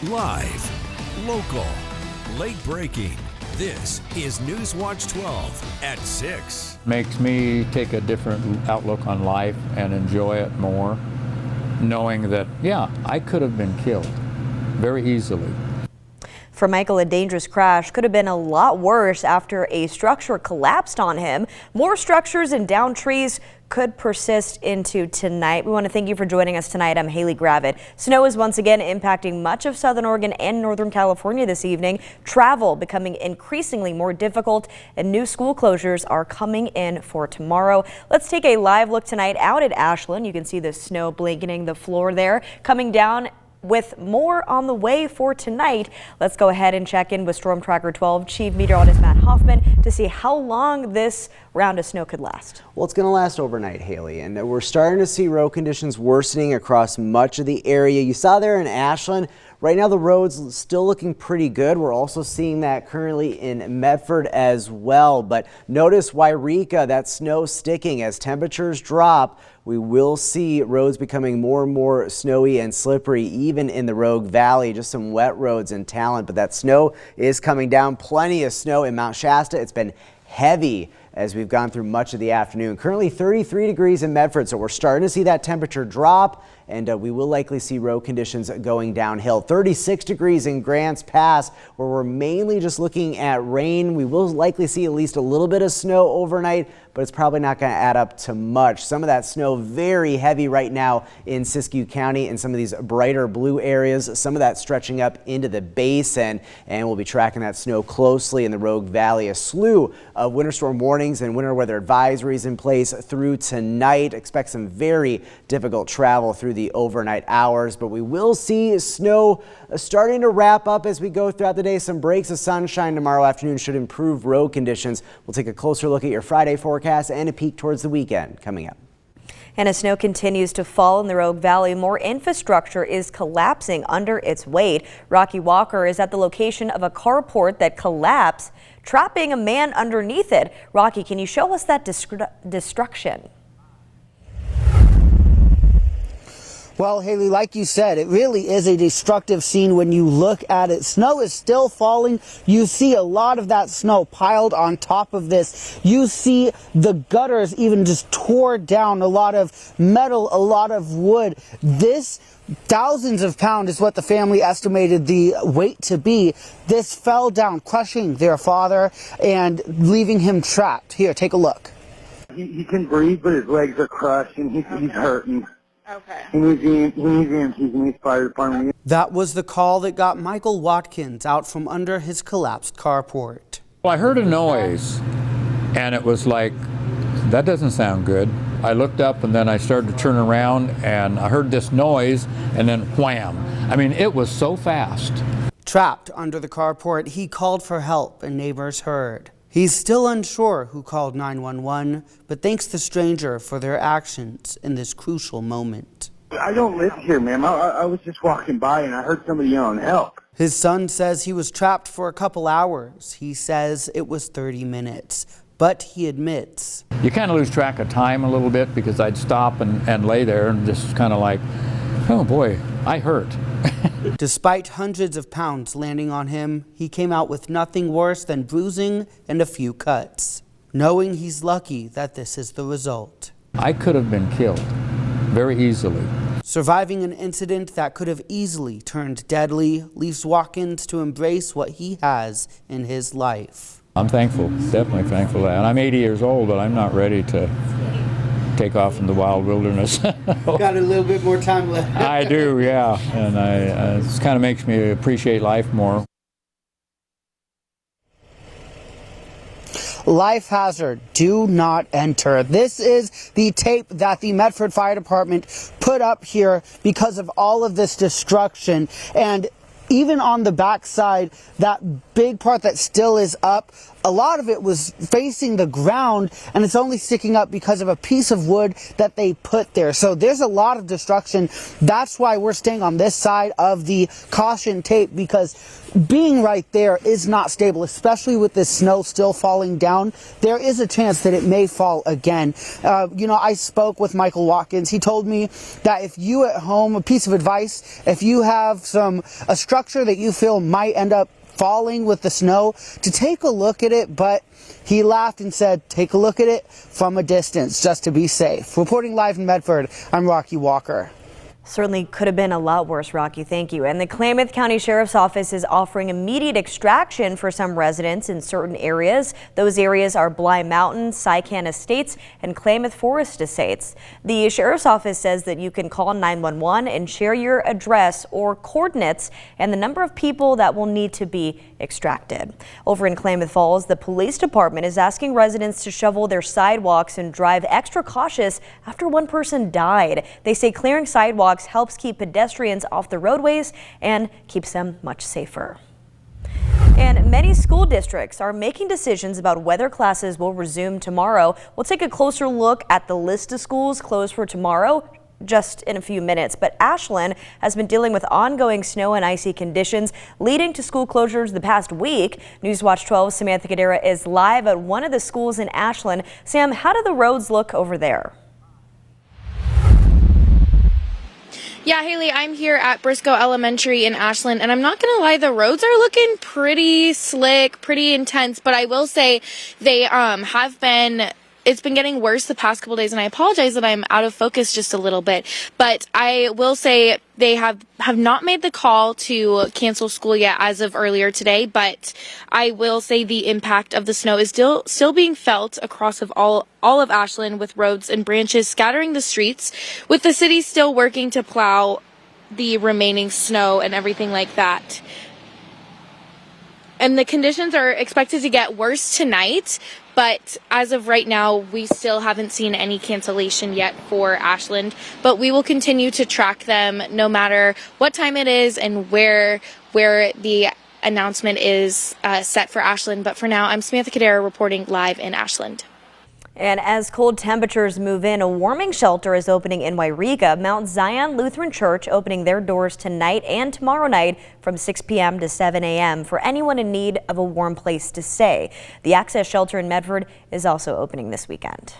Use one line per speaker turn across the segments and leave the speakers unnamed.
Live, local, late breaking. This is NewsWatch 12 at 6.
Makes me take a different outlook on life and enjoy it more, knowing that, yeah, I could have been killed very easily.
For Michael, a dangerous crash could have been a lot worse after a structure collapsed on him. More structures and downed trees could persist into tonight. We want to thank you for joining us tonight. I'm Haley Gravitt. Snow is once again impacting much of southern Oregon and northern California this evening. Travel becoming increasingly more difficult, and new school closures are coming in for tomorrow. Let's take a live look tonight out at Ashland. You can see the snow blanketing the floor there, coming down with more on the way for tonight. Let's go ahead and check in with Storm Tracker 12 Chief Meteorologist Matt Hoffman to see how long this round of snow could last.
Well, it's going to last overnight, Haley, and we're starting to see road conditions worsening across much of the area. You saw there in Ashland. Right now, the road's still looking pretty good. We're also seeing that currently in Medford as well. But notice Wairika, that snow sticking as temperatures drop. We will see roads becoming more and more snowy and slippery, even in the Rogue Valley. Just some wet roads in Talent, but that snow is coming down. Plenty of snow in Mount Shasta. It's been heavy as we've gone through much of the afternoon. Currently 33 degrees in Medford, so we're starting to see that temperature drop, and we will likely see road conditions going downhill. 36 degrees in Grants Pass, where we're mainly just looking at rain. We will likely see at least a little bit of snow overnight, but it's probably not going to add up to much. Some of that snow very heavy right now in Siskiyou County and some of these brighter blue areas. Some of that stretching up into the basin, and we'll be tracking that snow closely in the Rogue Valley. A slew of winter storm warnings and winter weather advisories in place through tonight. Expect some very difficult travel through the overnight hours, but we will see snow starting to wrap up as we go throughout the day. Some breaks of sunshine tomorrow afternoon should improve road conditions. We'll take a closer look at your Friday forecast and a peek towards the weekend coming up.
And as snow continues to fall in the Rogue Valley, more infrastructure is collapsing under its weight. Rocky Walker is at the location of a carport that collapsed, trapping a man underneath it. Rocky, can you show us that destruction?
Well, Haley, like you said, it really is a destructive scene when you look at it. Snow is still falling. You see a lot of that snow piled on top of this. You see the gutters even just tore down, a lot of metal, a lot of wood. This thousands of pounds is what the family estimated the weight to be. This fell down, crushing their father and leaving him trapped. Here, take a look.
He can breathe, but his legs are crushed and he's hurting. Okay. He needs the fire department.
That was the call that got Michael Watkins out from under his collapsed carport.
Well, I heard a noise, and it was like, that doesn't sound good. I looked up, and then I started to turn around, and I heard this noise, and then wham. I mean, it was so fast.
Trapped under the carport, he called for help, and neighbors heard. He's still unsure who called 911, but thanks the stranger for their actions in this crucial moment.
I don't live here, ma'am. I was just walking by and I heard somebody yelling help.
His son says he was trapped for a couple hours. He says it was 30 minutes, but he admits.
You kind of lose track of time a little bit because I'd stop and lay there and just kind of like, oh boy, I hurt.
Despite hundreds of pounds landing on him, he came out with nothing worse than bruising and a few cuts, knowing he's lucky that this is the result.
I could have been killed very easily.
Surviving an incident that could have easily turned deadly leaves Watkins to embrace what he has in his life.
I'm thankful, definitely thankful for that. And I'm 80 years old, but I'm not ready to take off in the wild wilderness.
Got a little bit more time left.
I do, yeah, and it kind of makes me appreciate life more.
Life hazard, do not enter. This is the tape that the Medford Fire Department put up here because of all of this destruction. And even on the backside, that big part that still is up. A lot of it was facing the ground, and it's only sticking up because of a piece of wood that they put there. So there's a lot of destruction. That's why we're staying on this side of the caution tape, because being right there is not stable, especially with this snow still falling down. There is a chance that it may fall again. I spoke with Michael Watkins. He told me that if you at home, a piece of advice, if you have a structure that you feel might end up falling with the snow, to take a look at it, but he laughed and said, take a look at it from a distance just to be safe. Reporting live in Medford, I'm Rocky Walker.
Certainly could have been a lot worse, Rocky. Thank you. And the Klamath County Sheriff's Office is offering immediate extraction for some residents in certain areas. Those areas are Bly Mountain, Sycan Estates, and Klamath Forest Estates. The Sheriff's Office says that you can call 911 and share your address or coordinates and the number of people that will need to be extracted. Over in Klamath Falls, the police department is asking residents to shovel their sidewalks and drive extra cautious after one person died. They say clearing sidewalks helps keep pedestrians off the roadways and keeps them much safer. And many school districts are making decisions about whether classes will resume tomorrow. We'll take a closer look at the list of schools closed for tomorrow just in a few minutes. But Ashland has been dealing with ongoing snow and icy conditions leading to school closures the past week. NewsWatch 12's Samantha Kadera is live at one of the schools in Ashland. Sam, how do the roads look over there?
Yeah, Haley, I'm here at Briscoe Elementary in Ashland, and I'm not going to lie, the roads are looking pretty slick, pretty intense, but I will say they it's been getting worse the past couple days, and I apologize that I'm out of focus just a little bit, but I will say they have not made the call to cancel school yet as of earlier today, but I will say the impact of the snow is still being felt across all of Ashland, with roads and branches scattering the streets, with the city still working to plow the remaining snow and everything like that. And the conditions are expected to get worse tonight, but as of right now, we still haven't seen any cancellation yet for Ashland. But we will continue to track them no matter what time it is and where the announcement is set for Ashland. But for now, I'm Samantha Kadera reporting live in Ashland.
And as cold temperatures move in, a warming shelter is opening in Wairega. Mount Zion Lutheran Church opening their doors tonight and tomorrow night from 6 p.m. to 7 a.m. for anyone in need of a warm place to stay. The Access Shelter in Medford is also opening this weekend.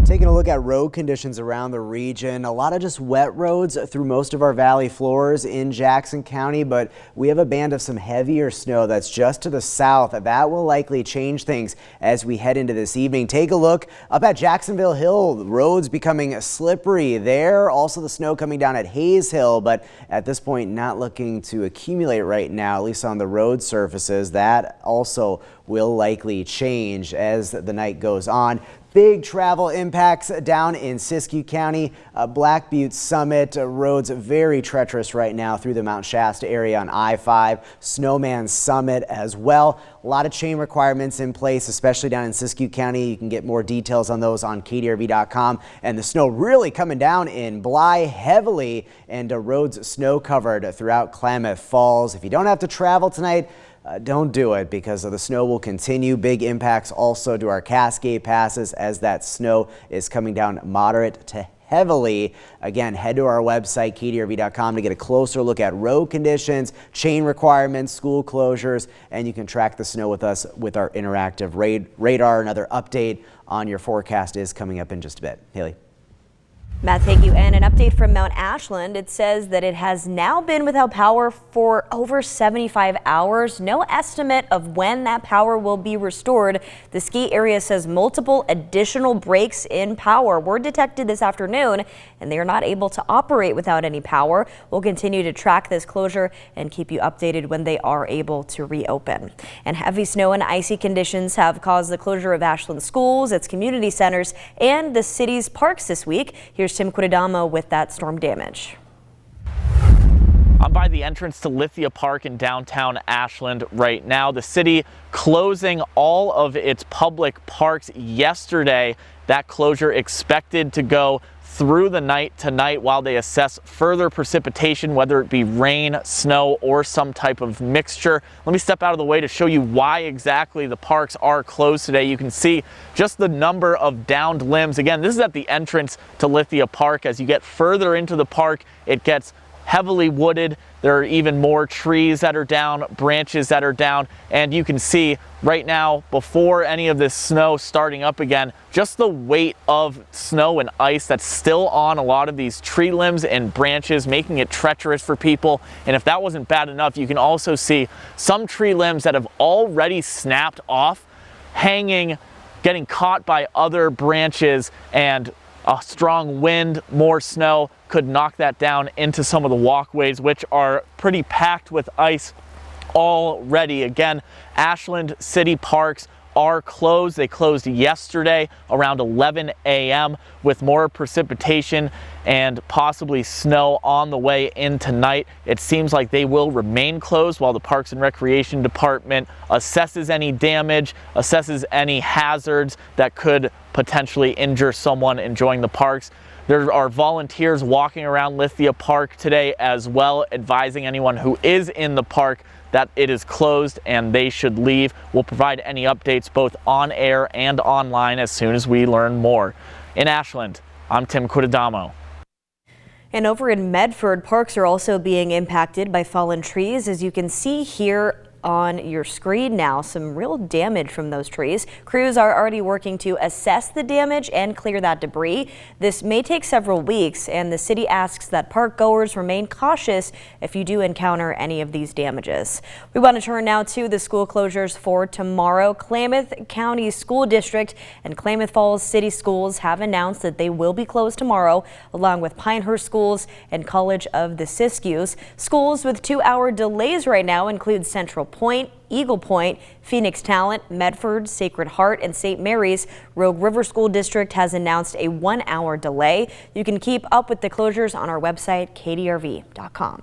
Taking a look at road conditions around the region, a lot of just wet roads through most of our valley floors in Jackson County, but we have a band of some heavier snow that's just to the south. That will likely change things as we head into this evening. Take a look up at Jacksonville Hill. The roads becoming slippery there. Also the snow coming down at Hayes Hill, but at this point not looking to accumulate right now, at least on the road surfaces. That also will likely change as the night goes on. Big travel impacts down in Siskiyou County. Black Butte Summit roads very treacherous right now through the Mount Shasta area on I-5. Snowman Summit as well. A lot of chain requirements in place, especially down in Siskiyou County. You can get more details on those on kdrv.com. And the snow really coming down in Bly heavily, and roads snow covered throughout Klamath Falls. If you don't have to travel tonight, don't do it, because the snow will continue. Big impacts also to our Cascade passes as that snow is coming down moderate to heavily. Again, head to our website, kdrv.com, to get a closer look at road conditions, chain requirements, school closures, and you can track the snow with us with our interactive radar. Another update on your forecast is coming up in just a bit. Haley.
Matt, thank you. And an update from Mount Ashland. It says that it has now been without power for over 75 hours. No estimate of when that power will be restored. The ski area says multiple additional breaks in power were detected this afternoon, and they are not able to operate without any power. We'll continue to track this closure and keep you updated when they are able to reopen. And heavy snow and icy conditions have caused the closure of Ashland schools, its community centers, and the city's parks this week. Here's Tim Quidadamo with that storm damage.
I'm by the entrance to Lithia Park in downtown Ashland right now. The city closing all of its public parks yesterday. That closure expected to go through the night tonight while they assess further precipitation, whether it be rain, snow, or some type of mixture. Let me step out of the way to show you why exactly the parks are closed today. You can see just the number of downed limbs. Again, this is at the entrance to Lithia Park. As you get further into the park, it gets heavily wooded. There are even more trees that are down, branches that are down, and you can see right now, before any of this snow starting up again, just the weight of snow and ice that's still on a lot of these tree limbs and branches, making it treacherous for people. And if that wasn't bad enough, you can also see some tree limbs that have already snapped off, hanging, getting caught by other branches, and a strong wind, more snow could knock that down into some of the walkways, which are pretty packed with ice already. Again, Ashland City Parks are closed. They closed yesterday around 11 a.m. with more precipitation and possibly snow on the way in tonight. It seems like they will remain closed while the Parks and Recreation Department assesses any damage, assesses any hazards that could potentially injure someone enjoying the parks. There are volunteers walking around Lithia Park today as well, advising anyone who is in the park that it is closed and they should leave. We'll provide any updates both on air and online as soon as we learn more. In Ashland, I'm Tim Quidadamo.
And over in Medford, parks are also being impacted by fallen trees. As you can see here on your screen now, some real damage from those trees. Crews are already working to assess the damage and clear that debris. This may take several weeks, and the city asks that park goers remain cautious if you do encounter any of these damages. We want to turn now to the school closures for tomorrow. Klamath County School District and Klamath Falls City Schools have announced that they will be closed tomorrow, along with Pinehurst Schools and College of the Siskiyous. Schools with 2-hour delays right now include Central Point, Eagle Point, Phoenix Talent, Medford, Sacred Heart, and St. Mary's. Rogue River School District has announced a 1-hour delay. You can keep up with the closures on our website, kdrv.com.